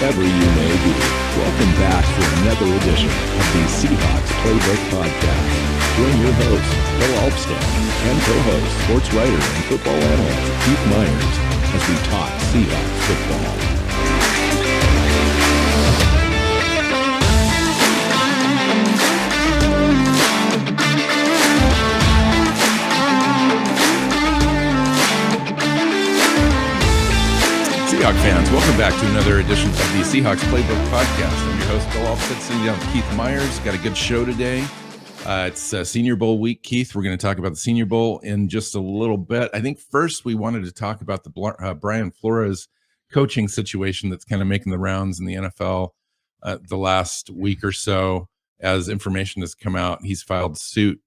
wherever you may be. Welcome back for another edition of the Seahawks Playbook Podcast. Join your host, Bill Alvstad, and co-host, sports writer and football analyst Keith Myers as we talk Seahawks football. Seahawks fans, welcome back to another edition of the Seahawks Playbook Podcast. I'm your host, Bill Alvstad, sitting down with Keith Myers. Got a good show today. It's Senior Bowl week, Keith. We're going to talk about the Senior Bowl in just a little bit. I think first we wanted to talk about the Brian Flores coaching situation that's kind of making the rounds in the NFL the last week or so. As information has come out, he's filed suit,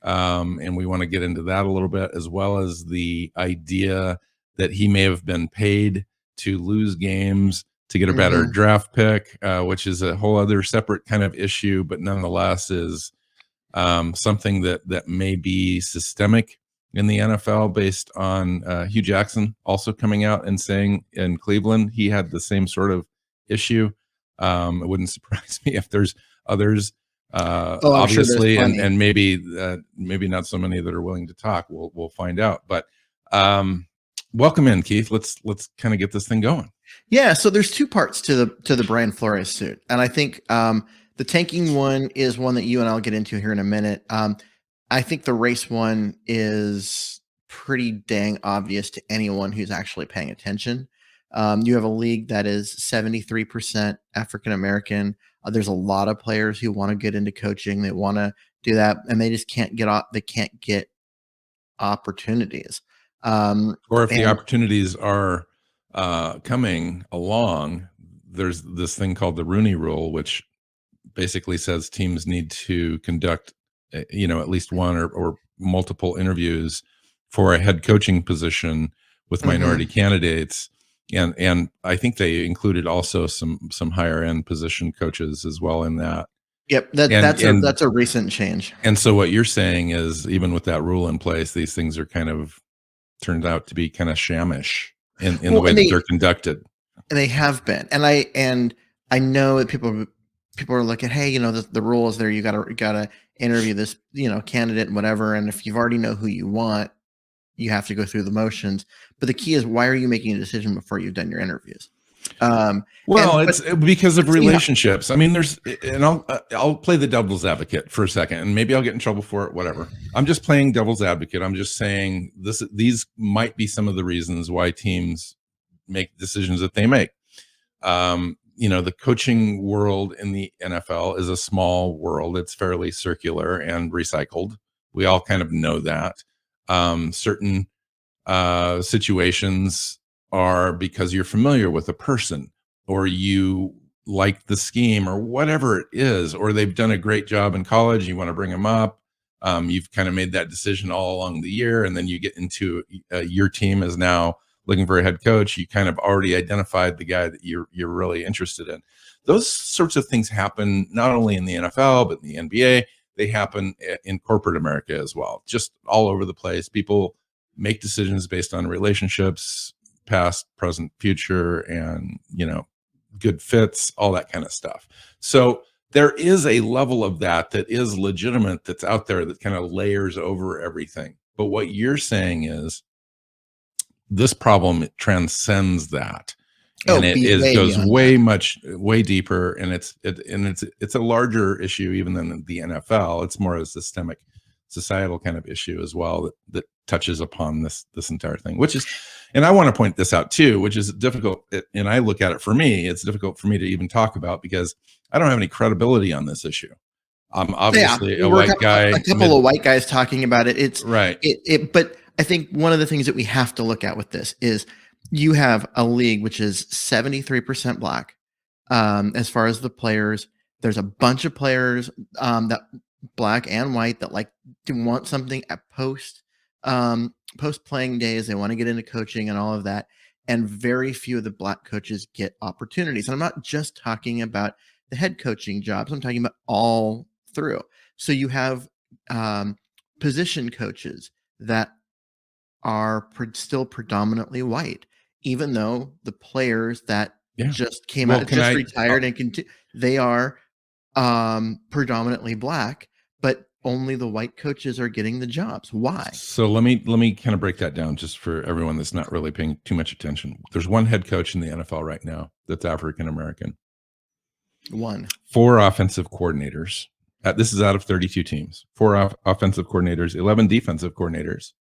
and we want to get into that a little bit, as well as the idea that he may have been paid to lose games to get a better draft pick, which is a whole other separate kind of issue, but nonetheless is something that may be systemic in the NFL based on Hugh Jackson also coming out and saying in Cleveland he had the same sort of issue. It wouldn't surprise me if there's others, obviously, sure and maybe not so many that are willing to talk. We'll find out, but welcome in, Keith. Let's kind of get this thing going. Yeah, so there's two parts to the Brian Flores suit, and I think the tanking one is one that you and I'll get into here in a minute. I think the race one is pretty dang obvious to anyone who's actually paying attention. You have a league that is 73% African American. There's a lot of players who want to get into coaching. They want to do that, and they just can't get off. They can't get opportunities. Or if the opportunities are coming along, there's this thing called the Rooney Rule, which basically says teams need to conduct, at least one or multiple interviews for a head coaching position with minority candidates, and I think they included also some higher end position coaches as well in that. Yep, that's a recent change. And so what you're saying is, even with that rule in place, these things are kind of turned out to be kind of shamish in the way that they're conducted. And they have been. And I know that people are looking, hey, the rule is there. You gotta interview this, candidate and whatever. And if you already know who you want, you have to go through the motions. But the key is, why are you making a decision before you've done your interviews? It's because of relationships. I mean, I'll play the devil's advocate for a second, and maybe I'll get in trouble for it, whatever. I'm just playing devil's advocate. I'm just saying these might be some of the reasons why teams make decisions that they make. The coaching world in the NFL is a small world. It's fairly circular and recycled. We all kind of know that. Certain situations are because you're familiar with a person, or you like the scheme, or whatever it is, or they've done a great job in college, you want to bring them up. You've kind of made that decision all along the year, and then you get into your team is now looking for a head coach. You kind of already identified the guy that you're really interested in. Those sorts of things happen not only in the NFL, but in the NBA. They happen in corporate America as well, just all over the place. People make decisions based on relationships, past, present, future, and good fits, all that kind of stuff. So there is a level of that is legitimate, that's out there, that kind of layers over everything. But what you're saying is this problem transcends that, and it goes way deeper, and it's a larger issue even than the NFL. It's more a systemic, societal kind of issue as well that touches upon this entire thing, which is, and I want to point this out too, which is difficult. And I look at it, for me, it's difficult for me to even talk about because I don't have any credibility on this issue. I'm obviously a white guy. A couple of white guys talking about it. It's right. But I think one of the things that we have to look at with this is you have a league which is 73% black. As far as the players, there's a bunch of players that black and white that like to want something at post playing days. They want to get into coaching and all of that. And very few of the black coaches get opportunities. And I'm not just talking about the head coaching jobs. I'm talking about all through. So you have position coaches that are still predominantly white, even though the players that just came out, just retired, and they are predominantly black, but only the white coaches are getting the jobs. Why? So let me kind of break that down just for everyone that's not really paying too much attention. There's one head coach in the NFL right now that's African American. 4 offensive coordinators. This is out of 32 teams. 4 offensive coordinators, 11 defensive coordinators,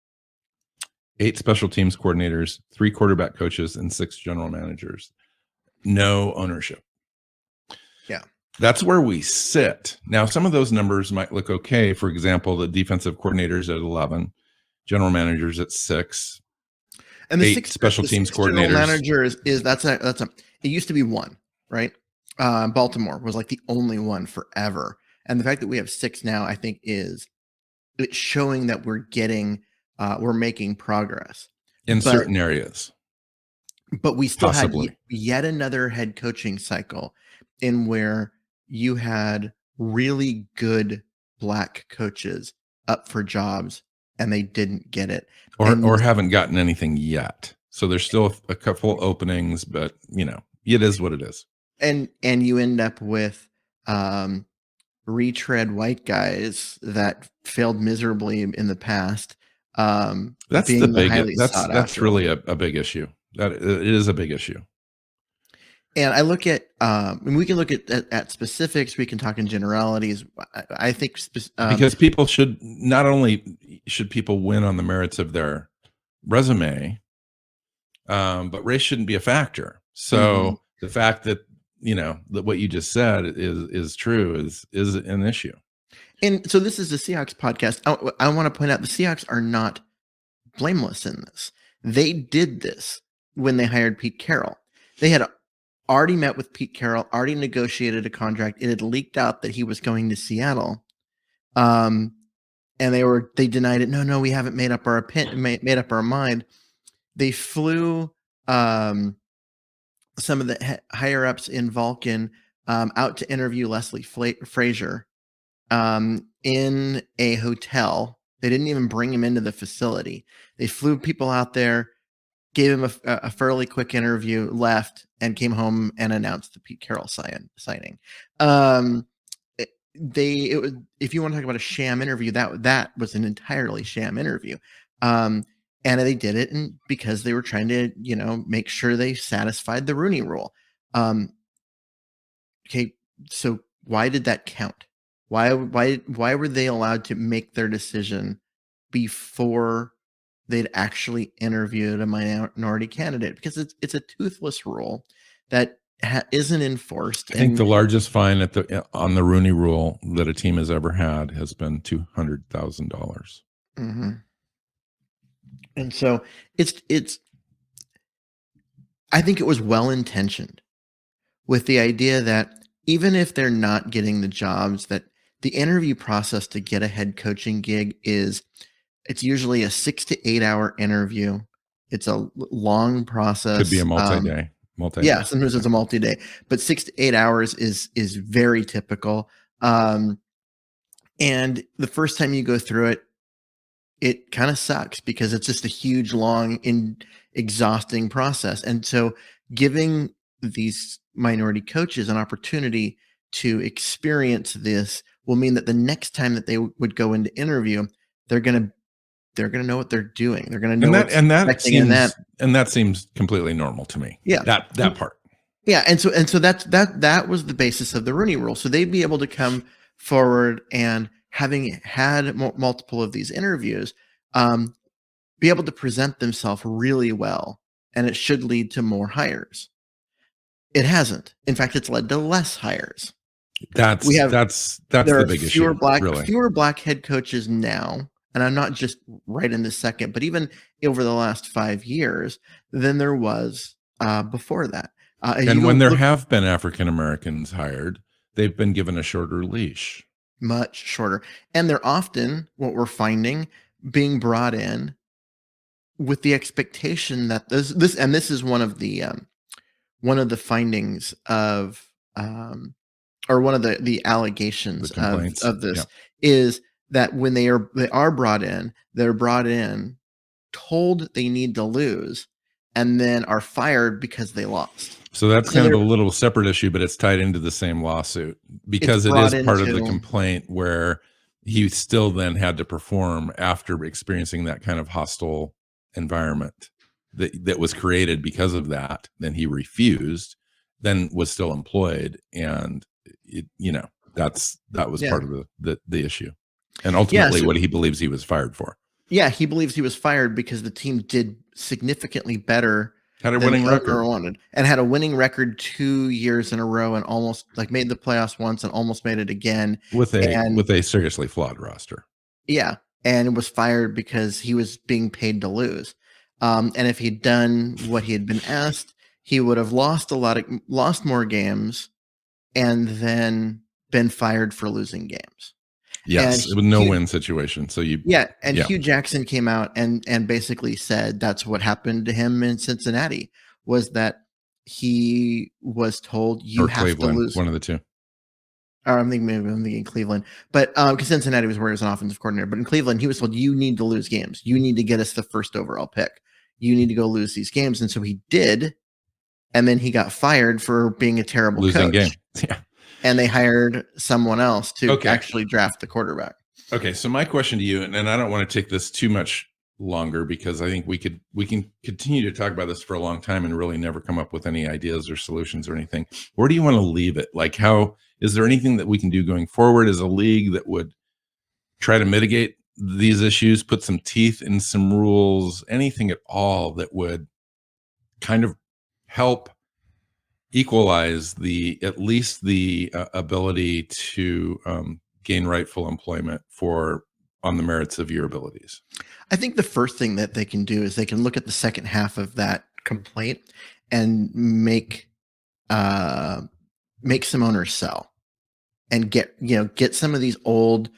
8 special teams coordinators, 3 quarterback coaches, and 6 general managers. No ownership. Yeah. That's where we sit. Now, some of those numbers might look okay. For example, the defensive coordinators at 11, general managers at 6, and the 8 special teams coordinators. General managers it used to be 1, right? Baltimore was like the only one forever. And the fact that we have 6 now, I think it's showing that we're making progress in certain areas. But we still had yet another head coaching cycle in where you had really good black coaches up for jobs and they didn't get it, or haven't gotten anything yet. So there's still a couple openings, but it is what it is. And you end up with retread white guys that failed miserably in the past. That's that's really a big issue. That it is a big issue. And I look at, and we can look at specifics. We can talk in generalities. I think because people not only should people win on the merits of their resume, but race shouldn't be a factor. So the fact that that what you just said is true is an issue. And so this is the Seahawks podcast. I want to point out the Seahawks are not blameless in this. They did this when they hired Pete Carroll. They had already met with Pete Carroll, already negotiated a contract. It had leaked out that he was going to Seattle. And they denied it. No, we haven't made up our mind. They flew some of the higher ups in Vulcan out to interview Leslie Frazier in a hotel. They didn't even bring him into the facility. They flew people out there, gave him a fairly quick interview, left, and came home and announced the Pete Carroll signing. If you want to talk about a sham interview, that was an entirely sham interview. And they did it because they were trying to, make sure they satisfied the Rooney Rule. Okay, so why did that count? Why were they allowed to make their decision before they'd actually interviewed a minority candidate? Because it's a toothless rule that isn't enforced. I think the largest fine on the Rooney Rule that a team has ever had has been $200,000. Mm-hmm. And so I think it was well intentioned with the idea that even if they're not getting the jobs, that the interview process to get a head coaching gig it's usually a 6 to 8 hour interview. It's a long process. Could be a multi-day. Yeah, sometimes it's a multi-day, but 6 to 8 hours is very typical. And the first time you go through it kind of sucks because it's just a huge, long, exhausting process. And so giving these minority coaches an opportunity to experience this will mean that the next time that they would go into interview, they're going to know what they're doing. They're going to know that seems completely normal to me. Yeah. That part. Yeah. And so that was the basis of the Rooney Rule. So they'd be able to come forward and, having had multiple of these interviews, be able to present themselves really well, and it should lead to more hires. It hasn't. In fact, it's led to less hires. That's the big issue. Fewer black head coaches now, and I'm not just right in this second, but even over the last 5 years than there was before that. And when there have been African Americans hired, they've been given a shorter leash. Much shorter. And they're often, what we're finding, being brought in with the expectation that this is one of the findings of or one of the allegations of this is that when they are brought in, they're brought in told they need to lose, and then are fired because they lost. So that's So kind of a they're- little separate issue, but it's tied into the same lawsuit because it's it is brought part of the into complaint where he still then had to perform after experiencing that kind of hostile environment that was created because of that. Then he refused, then was still employed, and that was yeah part of the issue, and yeah ultimately so what he believes he was fired for. yeah he believes he was fired because the team did significantly better Had a than winning the owner record wanted, and had a winning record 2 years in a row, and almost like made the playoffs once and almost made it again. with And a seriously flawed roster. yeah, and was fired because he was being paid to lose. And if he'd done what he had been asked, he would have lost more games, and then been fired for losing games. And Yes, it was no win situation. So Hugh Jackson came out and basically said that's what happened to him in Cincinnati, was that he was told you or have to Cleveland, lose. one of the two. Or I'm thinking Cleveland, but because Cincinnati was where he was an offensive coordinator, but in Cleveland he was told you need to lose games. You need to get us the first overall pick. You need to go lose these games, and so he did. And then he got fired for being a terrible Losing coach. game. Yeah. And they hired someone else to Okay. actually draft the quarterback. Okay, so my question to you, and I don't want to take this too much longer because I think we can continue to talk about this for a long time and really never come up with any ideas or solutions or anything. Where do you want to leave it? Like, how is there anything that we can do going forward as a league that would try to mitigate these issues, put some teeth in some rules, anything at all that would kind of help equalize at least the ability to gain rightful employment on the merits of your abilities? I think the first thing that they can do is they can look at the second half of that complaint and make some owners sell, and get some of these old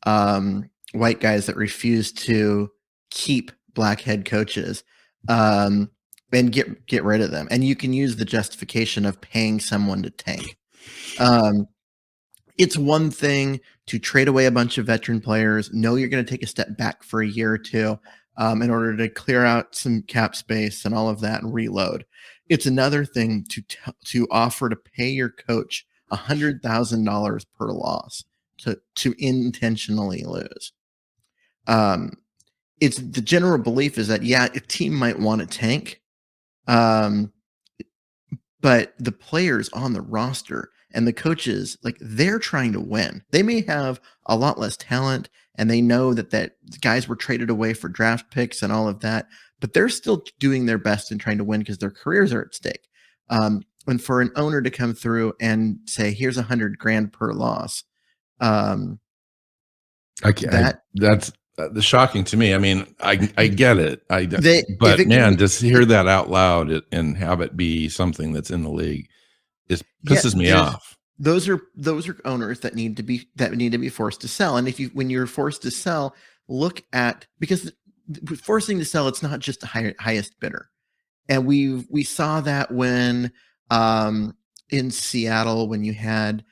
white guys that refuse to keep black head coaches, and get rid of them. And you can use the justification of paying someone to tank. It's one thing to trade away a bunch of veteran players, know you're going to take a step back for a year or two in order to clear out some cap space and all of that and reload. It's another thing to offer to pay your coach $100,000 per loss to intentionally lose. It's the general belief is that, yeah, a team might want to tank, but the players on the roster and the coaches, like, they're trying to win. They may have a lot less talent, and they know that guys were traded away for draft picks and all of that, but they're still doing their best and trying to win because their careers are at stake. And for an owner to come through and say, "Here's $100,000 per loss," That's shocking to me. I mean, I get it. But man, just hear that out loud and have it be something that's in the league pisses me off. Those are owners that need to be forced to sell. And when you're forced to sell, look at, because forcing to sell, it's not just the highest bidder. And we saw that when in Seattle, when you had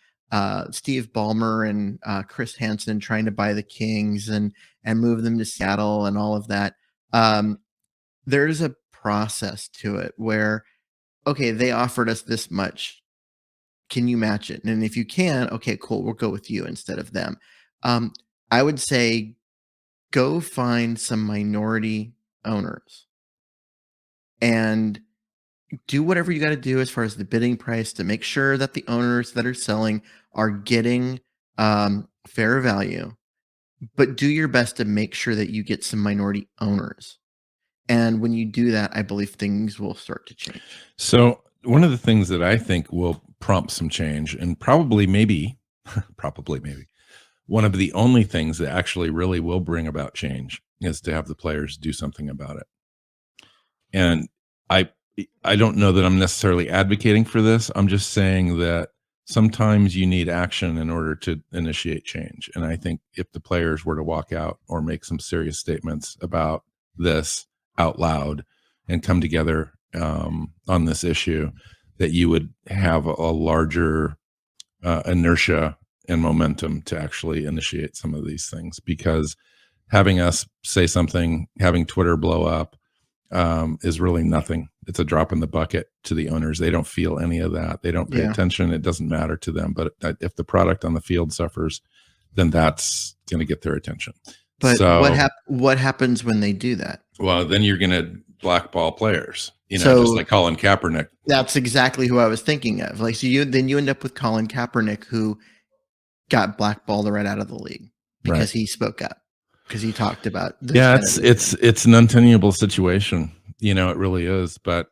Steve Ballmer and Chris Hansen trying to buy the Kings and move them to Seattle and all of that. There's a process to it where, okay, they offered us this much. Can you match it? And if you can, okay, cool, we'll go with you instead of them. I would say go find some minority owners and do whatever you got to do as far as the bidding price to make sure that the owners that are selling are getting fair value, but do your best to make sure that you get some minority owners. And when you do that, I believe things will start to change. So one of the things that I think will prompt some change, and probably maybe one of the only things that actually really will bring about change, is to have the players do something about it. And I don't know that I'm necessarily advocating for this. I'm just saying that sometimes you need action in order to initiate change. And I think if the players were to walk out or make some serious statements about this out loud and come together on this issue, that you would have a larger inertia and momentum to actually initiate some of these things. Because having us say something, having Twitter blow up, is really nothing. It's a drop in the bucket to the owners. They don't feel any of that. They don't pay attention. It doesn't matter to them. But if the product on the field suffers, then that's going to get their attention. But what happens when they do that? Well, then you're going to blackball players, just like Colin Kaepernick. That's exactly who I was thinking of. Like, so you end up with Colin Kaepernick, who got blackballed right out of the league because he spoke up, because he talked about. It's an untenable situation. It really is. But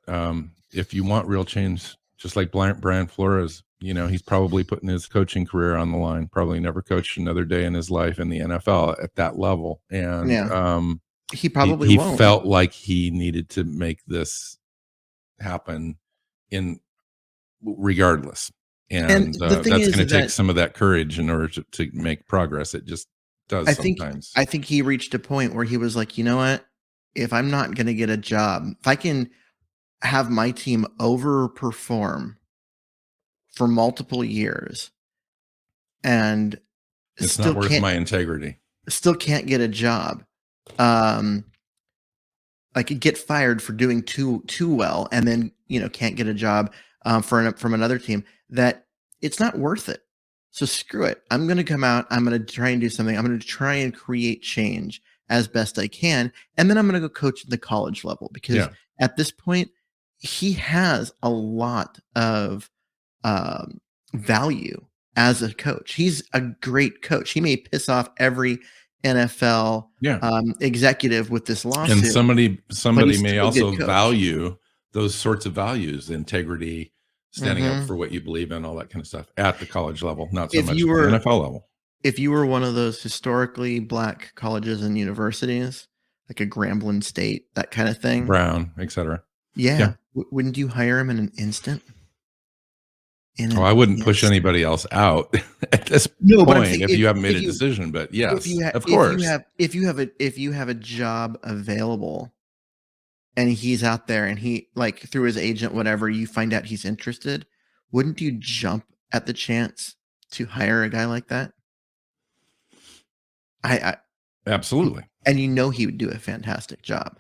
if you want real change, just like Brian Flores, he's probably putting his coaching career on the line. Probably never coached another day in his life in the NFL at that level, and he probably he felt like he needed to make this happen regardless. And that's going to take some of that courage in order to make progress. It just does sometimes. I think he reached a point where he was like, you know what? If I'm not going to get a job, if I can have my team overperform for multiple years and it's still not worth my integrity, still can't get a job, like get fired for doing too well, and then can't get a job from another team, that it's not worth it. So screw it. I'm going to come out. I'm going to try and do something. I'm going to try and create change as best I can, and then I'm going to go coach at the college level, because at this point he has a lot of value as a coach. He's a great coach. He may piss off every NFL executive with this lawsuit, and somebody may also value those sorts of values: integrity, standing up for what you believe in, all that kind of stuff at the college level, not so much at the NFL level. If you were one of those historically black Colleges and universities, like a Grambling State, that kind of thing, Brown, etc. Wouldn't you hire him in an instant? I wouldn't push anybody else out at this point if you haven't made a decision. But yes, of course. If you have a job available and he's out there and he, like, through his agent, whatever, you find out he's interested, wouldn't you jump at the chance to hire a guy like that? I absolutely. And he would do a fantastic job.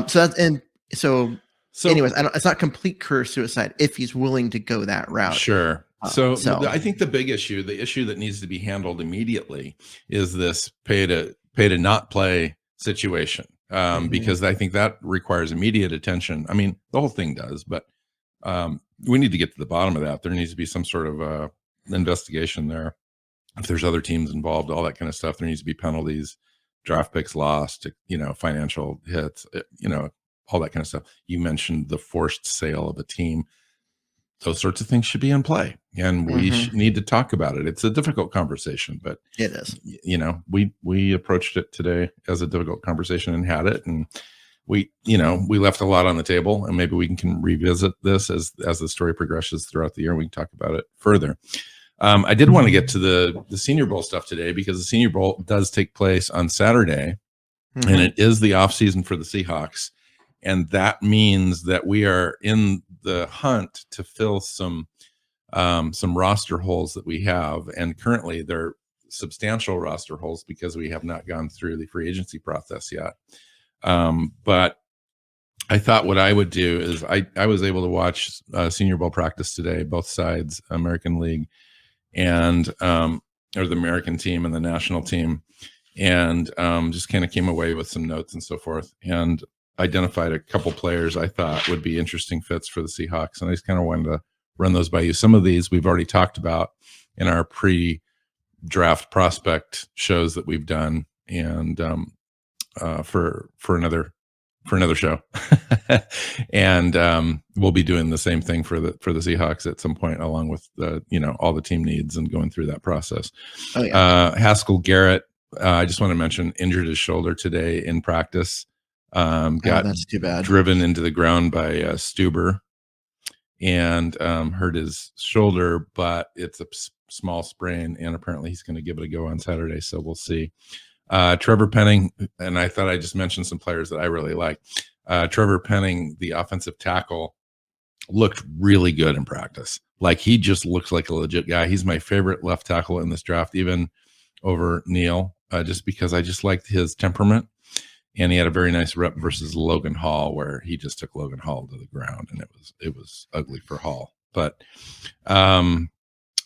So anyways, it's not complete career suicide if he's willing to go that route. Sure. So I think the issue that needs to be handled immediately is this pay to not play situation, because I think that requires immediate attention. I mean, the whole thing does, but we need to get to the bottom of that. There needs to be some sort of investigation there. If there's other teams involved, all that kind of stuff, there needs to be penalties, draft picks lost, financial hits, all that kind of stuff. You mentioned the forced sale of a team. Those sorts of things should be in play, and we need to talk about it. It's a difficult conversation, but it is. We approached it today as a difficult conversation and had it, and we left a lot on the table, and maybe we can revisit this as the story progresses throughout the year. We can talk about it further. I did want to get to the Senior Bowl stuff today, because the Senior Bowl does take place on Saturday, and it is the off season for the Seahawks. And that means that we are in the hunt to fill some roster holes that we have. And currently they're substantial roster holes because we have not gone through the free agency process yet. But I thought what I would do is I was able to watch Senior Bowl practice today, both sides, American League and or the American team and the national team, and just kind of came away with some notes and so forth, and identified a couple players I thought would be interesting fits for the Seahawks. And I just kind of wanted to run those by you. Some of these we've already talked about in our pre-draft prospect shows that we've done, and for another show. And we'll be doing the same thing for the Seahawks at some point, along with all the team needs and going through that process. Haskell Garrett, I just want to mention, injured his shoulder today in practice. That's too bad. Driven into the ground by Stuber, and hurt his shoulder, but it's a small sprain, and apparently he's going to give it a go on Saturday, so we'll see. Trevor Penning, and I thought I just mentioned some players that I really like. Trevor Penning, the offensive tackle, looked really good in practice. Like, he just looks like a legit guy. He's my favorite left tackle in this draft, even over Neal, just because I just liked his temperament. And he had a very nice rep versus Logan Hall, where he just took Logan Hall to the ground, and it was ugly for Hall. But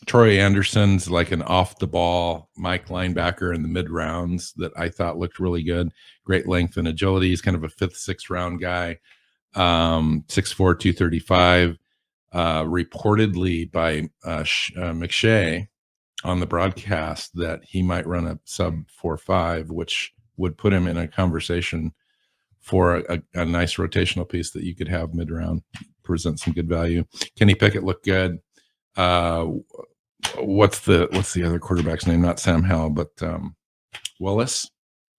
Troy Anderson's like an off the ball Mike linebacker in the mid rounds that I thought looked really good. Great length and agility. He's kind of a 5th, 6th round guy. 6'4", 235. Reportedly by McShay on the broadcast that he might run a sub 4.5, which would put him in a conversation for a nice rotational piece that you could have mid round, present some good value. Kenny Pickett looked good. What's the other quarterback's name? Not Sam Howell, but Willis.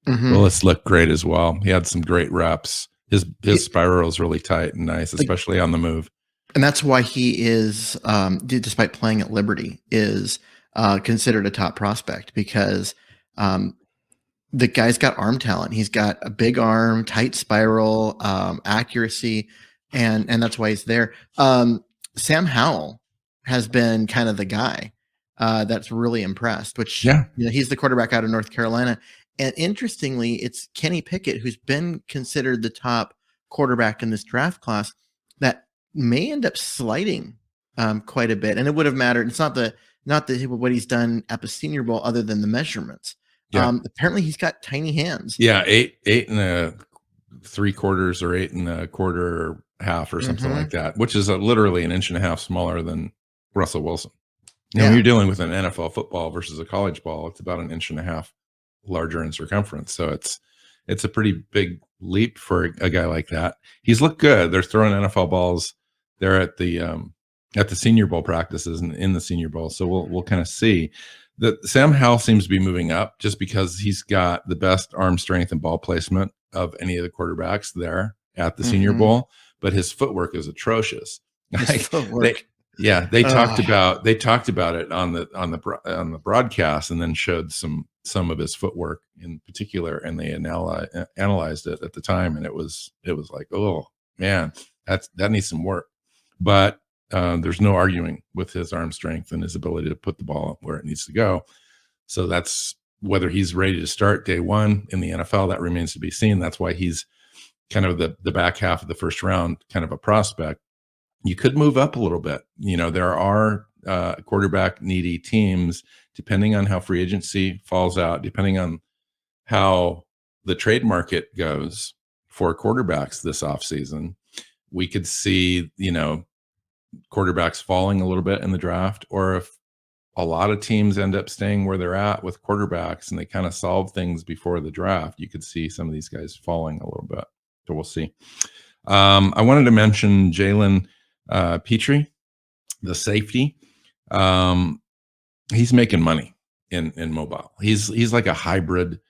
Mm-hmm. Willis looked great as well. He had some great reps. His spiral is really tight and nice, especially on the move. And that's why he is, despite playing at Liberty, is considered a top prospect, because the guy's got arm talent. He's got a big arm, tight spiral, accuracy, and that's why he's there. Sam Howell has been kind of the guy that's really impressed, which he's the quarterback out of North Carolina. And interestingly, it's Kenny Pickett, who's been considered the top quarterback in this draft class, that may end up sliding quite a bit. And it would have mattered. It's not what he's done at the Senior Bowl, other than the measurements. Yeah. Apparently he's got tiny hands. Yeah. 8 3/4 or 8 1/4 or something like that, which is literally 1.5 inches smaller than Russell Wilson. When you're dealing with an NFL football versus a college ball, it's about 1.5 inches larger in circumference. So it's a pretty big leap for a guy like that. He's looked good. They're throwing NFL balls there at the Senior Bowl practices and in the Senior Bowl. So we'll kind of see. That Sam Howell seems to be moving up just because he's got the best arm strength and ball placement of any of the quarterbacks there at the Senior Bowl, but his footwork is atrocious. They talked about it on the broadcast, and then showed some of his footwork in particular, and they analyzed it at the time, and it was like, oh man, that needs some work. But there's no arguing with his arm strength and his ability to put the ball up where it needs to go. So that's whether he's ready to start day one in the NFL, that remains to be seen. That's why he's kind of the back half of the first round, kind of a prospect. You could move up a little bit. There are quarterback needy teams, depending on how free agency falls out, depending on how the trade market goes for quarterbacks this offseason. We could see, quarterbacks falling a little bit in the draft, or if a lot of teams end up staying where they're at with quarterbacks and they kind of solve things before the draft, you could see some of these guys falling a little bit. So we'll see. I wanted to mention Jalen Petrie, the safety. He's making money in mobile. He's like a hybrid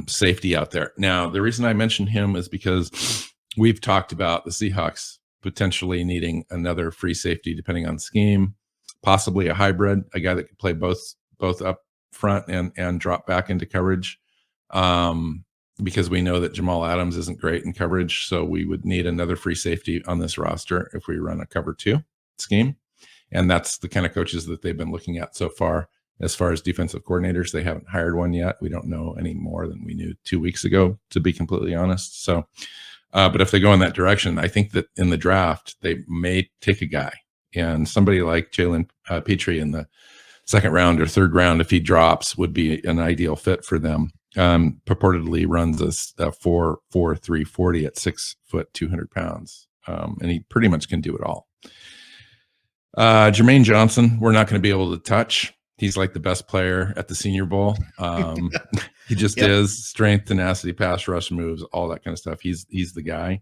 safety out there. Now, the reason I mentioned him is because we've talked about the Seahawks potentially needing another free safety depending on scheme, possibly a hybrid, a guy that could play both up front and drop back into coverage, because we know that Jamal Adams isn't great in coverage. So we would need another free safety on this roster if we run a cover 2 scheme. And that's the kind of coaches that they've been looking at so far. As far as defensive coordinators, they haven't hired one yet. We don't know any more than we knew 2 weeks ago, to be completely honest. So, but if they go in that direction, I think that in the draft, they may take a guy, and somebody like Jalen Petrie in the 2nd round or 3rd round, if he drops, would be an ideal fit for them. Purportedly runs a 4.43 40 at 6 foot, 200 pounds. And he pretty much can do it all. Jermaine Johnson, we're not going to be able to touch. He's like the best player at the Senior Bowl. He just is. Strength, tenacity, pass rush moves, all that kind of stuff. He's the guy.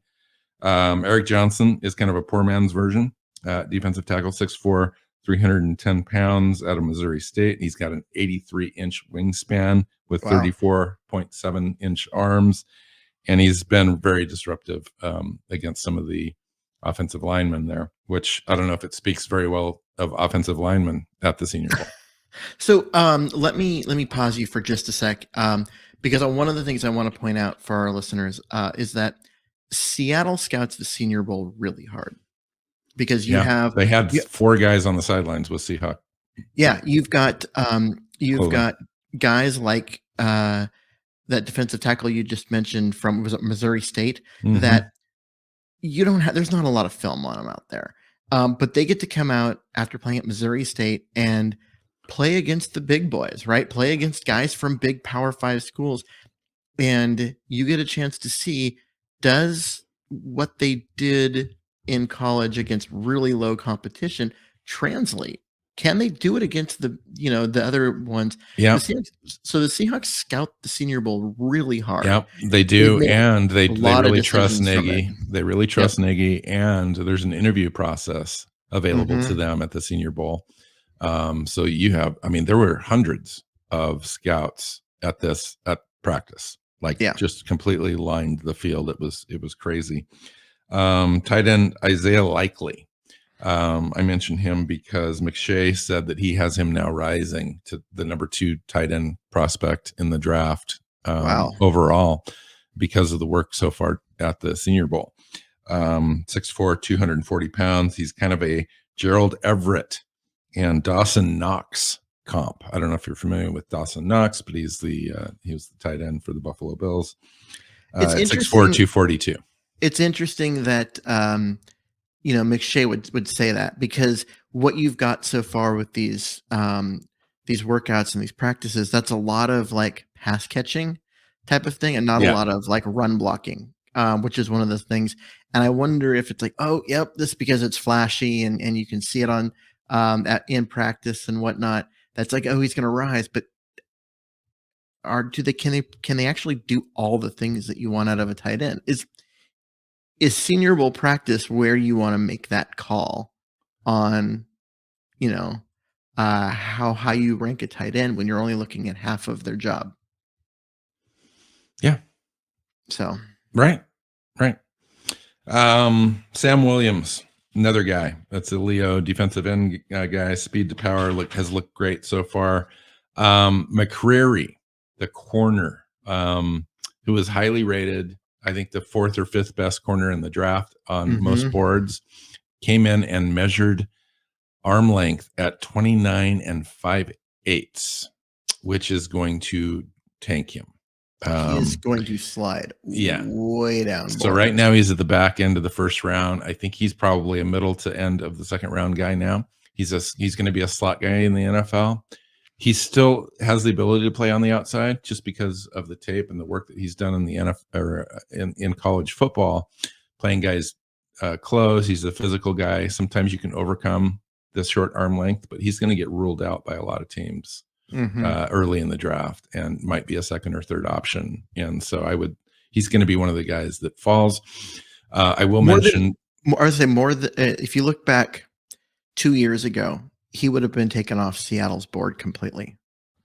Eric Johnson is kind of a poor man's version. Defensive tackle, 6'4", 310 pounds, out of Missouri State. He's got an 83-inch wingspan with 34.7-inch arms, and he's been very disruptive against some of the offensive linemen there, which I don't know if it speaks very well of offensive linemen at the Senior Bowl. So let me pause you for just a sec, because one of the things I want to point out for our listeners is that Seattle scouts the Senior Bowl really hard, because they had 4 guys on the sidelines with Seahawks. Yeah, you've got guys like that defensive tackle you just mentioned from, was it Missouri State, Mhm. that you don't have, there's not a lot of film on them out there. But they get to come out after playing at Missouri State and play against the big boys, right? Play against guys from big Power 5 schools. And you get a chance to see, does what they did in college against really low competition translate? Can they do it against the, the other ones? Yeah. So the Seahawks scout the Senior Bowl really hard. Yeah, they They've do, made and they a lot of really trust decisions from it. Nagy. They really trust Nagy, and there's an interview process available to Mhm. them at the Senior Bowl. So you have, I mean, there were hundreds of scouts at practice, like Yeah. just completely lined the field. It was crazy. Tight end Isaiah Likely. I mentioned him because McShay said that he has him now rising to the number 2 tight end prospect in the draft Wow. overall because of the work so far at the Senior Bowl. 6'4", 240 pounds. He's kind of a Gerald Everett and Dawson Knox comp. I don't know if you're familiar with Dawson Knox, but he was the tight end for the Buffalo Bills. It's At 6'4", interesting. 242. It's interesting that McShay would say that, because what you've got so far with these workouts and these practices, that's a lot of like pass catching type of thing, and not a lot of like run blocking, which is one of the things. And I wonder if it's like, oh, yep, this because it's flashy and you can see it on in practice and whatnot. That's like, oh, he's going to rise, but can they actually do all the things that you want out of a tight end? Is Senior Bowl practice where you want to make that call on, how you rank a tight end when you're only looking at half of their job? Yeah. So Right. Sam Williams, another guy. That's a Leo defensive end guy. Speed to power has looked great so far. McCreary, the corner, who was highly rated, I think the 4th or 5th best corner in the draft on most boards, came in and measured arm length at 29 5/8, which is going to tank him. He is going to slide way down. So right now he's at the back end of the first round. I think he's probably a middle to end of the second round guy now. He's going to be a slot guy in the NFL. He still has the ability to play on the outside just because of the tape and the work that he's done in the NFL or in college football, playing guys close. He's a physical guy. Sometimes you can overcome the short arm length, but he's going to get ruled out by a lot of teams early in the draft and might be a second or third option. And so he's going to be one of the guys that falls. I will mention, if you look back 2 years ago, he would have been taken off Seattle's board completely.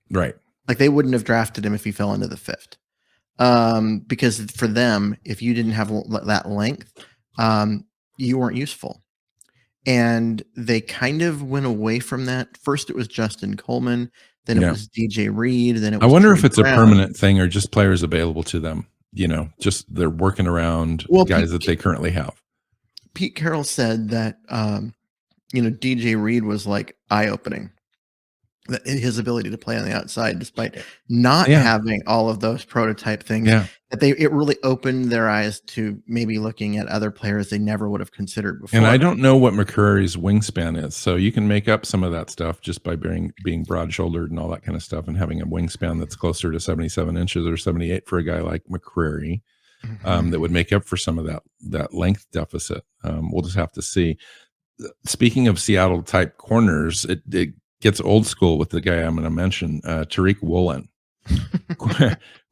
Right. Like they wouldn't have drafted him if he fell into the 5th. Because for them, if you didn't have that length, you weren't useful. And they kind of went away from that. First, it was Justin Coleman. Then it was DJ Reed. Then it was I wonder Trey if it's Brown. a permanent thing or just players available to them. Just they're working around guys that they currently have. Pete Carroll said that, DJ Reed was like eye-opening. His ability to play on the outside, despite not having all of those prototype things, that it really opened their eyes to maybe looking at other players they never would have considered before. And I don't know what McCreary's wingspan is, so you can make up some of that stuff just by being broad-shouldered and all that kind of stuff, and having a wingspan that's closer to 77 inches or 78 for a guy like McCreary, that would make up for some of that length deficit. We'll just have to see. Speaking of Seattle type corners, it gets old school with the guy I'm going to mention, Tariq Woolen,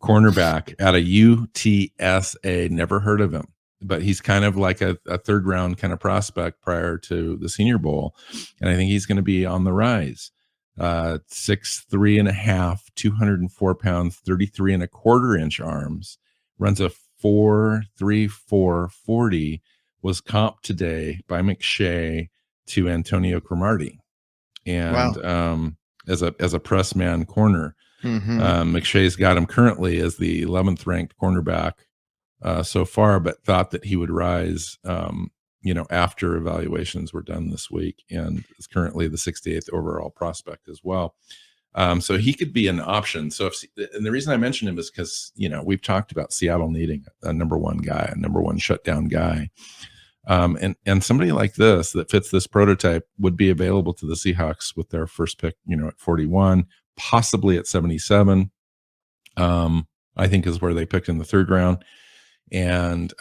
cornerback out of UTSA. Never heard of him, but he's kind of like a third round kind of prospect prior to the Senior Bowl. And I think he's going to be on the rise. 6'3.5", 204 pounds, 33 1/4 inch arms, runs a 4.34 40, was comped today by McShay to Antonio Cromartie. And as a press man corner, McShay's got him currently as the 11th ranked cornerback so far, but thought that he would rise, after evaluations were done this week, and is currently the 68th overall prospect as well. So he could be an option. So and the reason I mentioned him is because, we've talked about Seattle needing a number one guy, a number one shutdown guy. And somebody like this that fits this prototype would be available to the Seahawks with their first pick, at 41, possibly at 77. I think is where they picked in the third round. And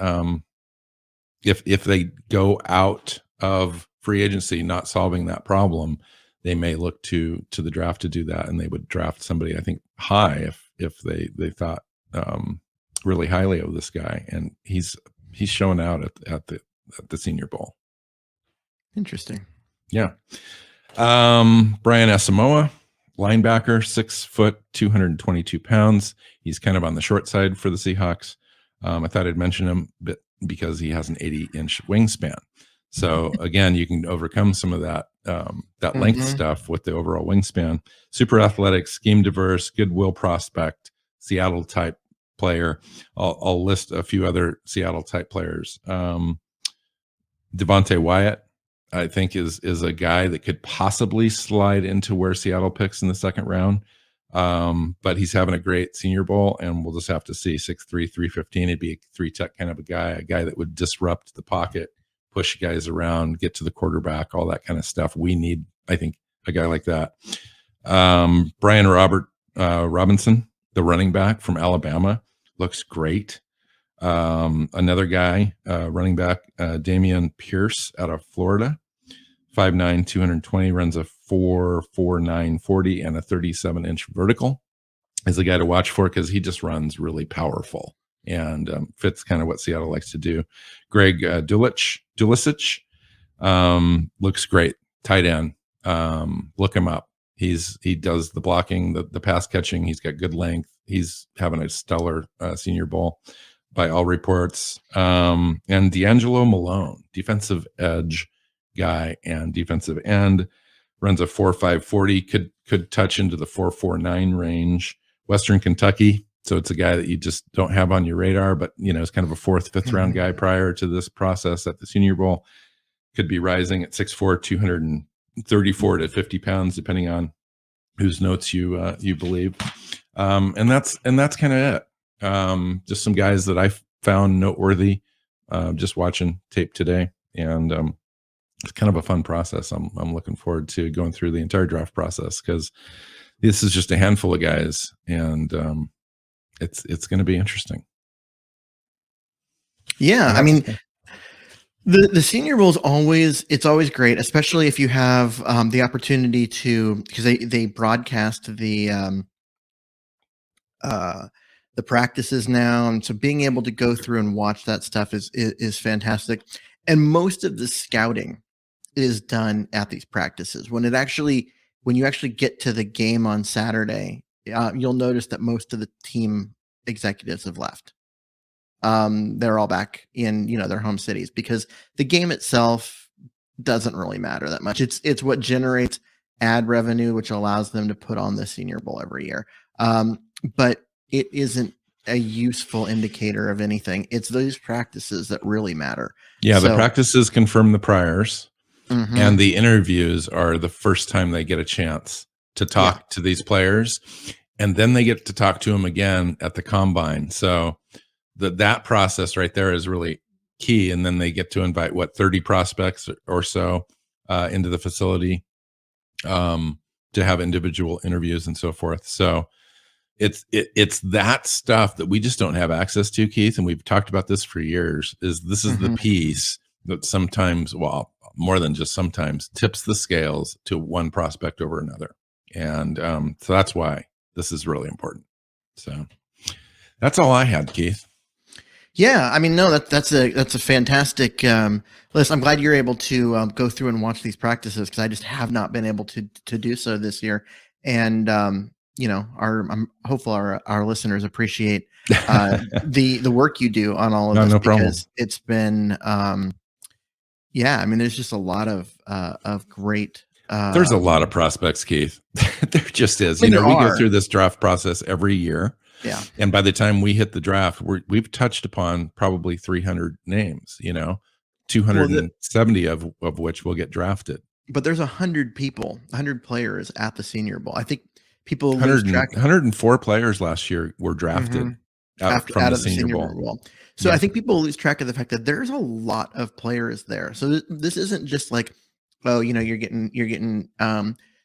if they go out of free agency, not solving that problem, they may look to the draft to do that, and they would draft somebody, I think, high if they thought really highly of this guy, and he's showing out at the Senior Bowl. Interesting. Yeah. Brian Esamoah, linebacker, 6 foot, 222 pounds. He's kind of on the short side for the Seahawks. I thought I'd mention him because he has an 80-inch wingspan. So again, you can overcome some of that length stuff with the overall wingspan. Super athletic, scheme diverse, goodwill prospect, Seattle type player. I'll list a few other Seattle type players. Devontae Wyatt, I think is a guy that could possibly slide into where Seattle picks in the second round. But he's having a great Senior Bowl, and we'll just have to see. 6'3", 315. He'd be a 3-tech kind of a guy that would disrupt the pocket, push guys around, get to the quarterback, all that kind of stuff. We need, I think, a guy like that. Brian Robinson, the running back from Alabama, looks great. Another guy, running back, Damian Pierce out of Florida, 5'9", 220, runs a 4.49 40 and a 37-inch vertical, is a guy to watch for because he just runs really powerful and fits kind of what Seattle likes to do. Greg Dulicic looks great, tight end. Look him up. He does the blocking, the pass catching. He's got good length. He's having a stellar Senior Bowl by all reports. And D'Angelo Malone, defensive edge guy and defensive end, runs a 4.5 40, could touch into the 4.49 range. Western Kentucky. So it's a guy that you just don't have on your radar, but it's kind of a fourth, fifth round guy prior to this process at the Senior Bowl. Could be rising at 6'4", 234 to 50 pounds, depending on whose notes you believe. And that's kind of it. Just some guys that I found noteworthy, just watching tape today, and it's kind of a fun process. I'm looking forward to going through the entire draft process because this is just a handful of guys, and it's going to be interesting. Yeah, I mean, the Senior Bowl is always great, especially if you have the opportunity to, because they broadcast the practices now, and so being able to go through and watch that stuff is fantastic. And most of the scouting is done at these practices. When you actually get to the game on Saturday, you'll notice that most of the team executives have left. They're all back in their home cities because the game itself doesn't really matter that much. It's what generates ad revenue, which allows them to put on the Senior Bowl every year. But it isn't a useful indicator of anything. It's those practices that really matter. Yeah, the practices confirm the priors. Mm-hmm. And the interviews are the first time they get a chance to talk to these players, and then they get to talk to them again at the combine. So that process right there is really key. And then they get to invite 30 prospects or so into the facility to have individual interviews and so forth. So it's that stuff that we just don't have access to, Keith. And we've talked about this for years. This is the piece that sometimes, well, more than just sometimes, tips the scales to one prospect over another. And so that's why this is really important. So that's all I had, Keith. Yeah, I mean, no, that's a fantastic list. I'm glad you're able to go through and watch these practices because I just have not been able to do so this year. And I'm hopeful our listeners appreciate the work you do on all of this because problem. It's been I mean, there's just a lot of great. There's a lot of prospects, Keith. There just is. We go through this draft process every year. Yeah. And by the time we hit the draft, we've touched upon probably 300 names, 270 of which will get drafted. But there's 100 players at the Senior Bowl. I think people lose track. 104 players last year were drafted out of the Senior Bowl. So I think people lose track of the fact that there's a lot of players there. So this isn't just like, oh, you're getting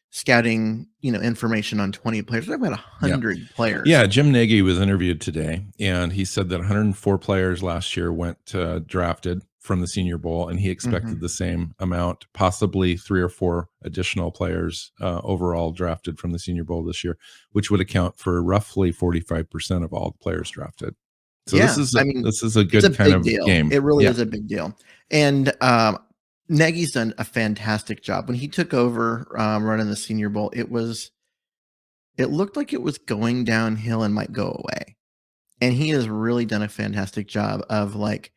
scouting, information on 20 players. I've got 100 players. Yeah, Jim Nagy was interviewed today, and he said that 104 players last year went drafted from the Senior Bowl, and he expected the same amount, possibly 3 or 4 additional players overall drafted from the Senior Bowl this year, which would account for roughly 45% of all players drafted. So this is a good kind of game. It really is a big deal. And Nagy's done a fantastic job. When he took over running the Senior Bowl, it looked like it was going downhill and might go away. And he has really done a fantastic job of like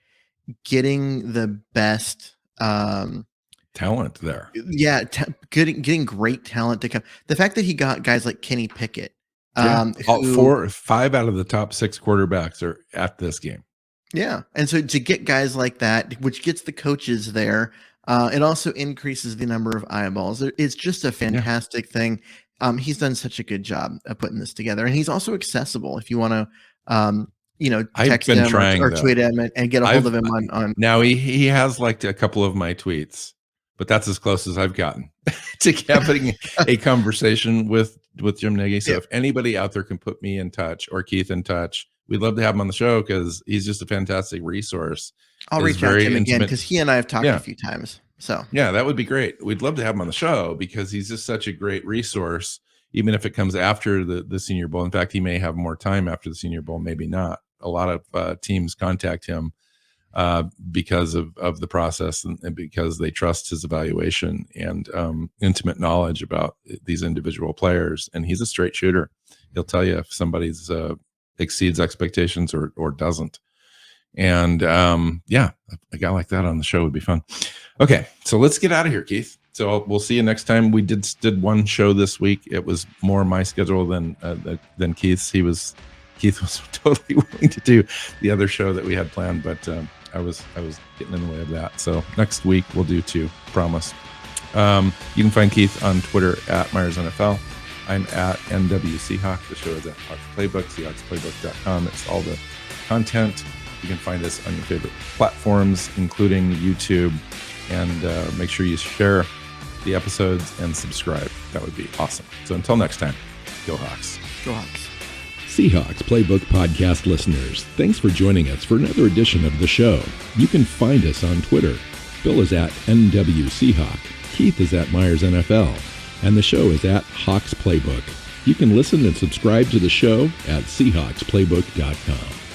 getting the best talent there. Yeah, getting great talent to come. The fact that he got guys like Kenny Pickett. 5 out of the top 6 quarterbacks are at this game. Yeah. And so to get guys like that, which gets the coaches there, it also increases the number of eyeballs. It's just a fantastic thing. He's done such a good job of putting this together. And he's also accessible if you want to, text him or tweet him and get a hold of him on. Now he has liked a couple of my tweets, but that's as close as I've gotten to having a conversation with Jim Nagy. So if anybody out there can put me in touch or Keith in touch, we'd love to have him on the show because he's just a fantastic resource. I'll reach out to him again because he and I have talked a few times. So yeah, that would be great. We'd love to have him on the show because he's just such a great resource, even if it comes after the Senior Bowl. In fact, he may have more time after the Senior Bowl, maybe not. A lot of teams contact him because of the process and because they trust his evaluation and intimate knowledge about these individual players. And he's a straight shooter. He'll tell you if somebody's exceeds expectations or doesn't. And a guy like that on the show would be fun. Okay, so let's get out of here, Keith. So we'll see you next time. We did one show this week. It was more my schedule than Keith's. Keith was totally willing to do the other show that we had planned, but I was getting in the way of that. So next week we'll do 2, promise. You can find Keith on Twitter at Myers NFL. I'm at NW Seahawk. The show is at Seahawks Playbook, SeahawksPlaybook.com. It's all the content. You can find us on your favorite platforms, including YouTube. And make sure you share the episodes and subscribe. That would be awesome. So until next time, go Hawks. Go Hawks. Seahawks Playbook Podcast listeners, thanks for joining us for another edition of the show. You can find us on Twitter. Bill is at NW Seahawk. Keith is at Myers NFL. And the show is at Hawks Playbook. You can listen and subscribe to the show at SeahawksPlaybook.com.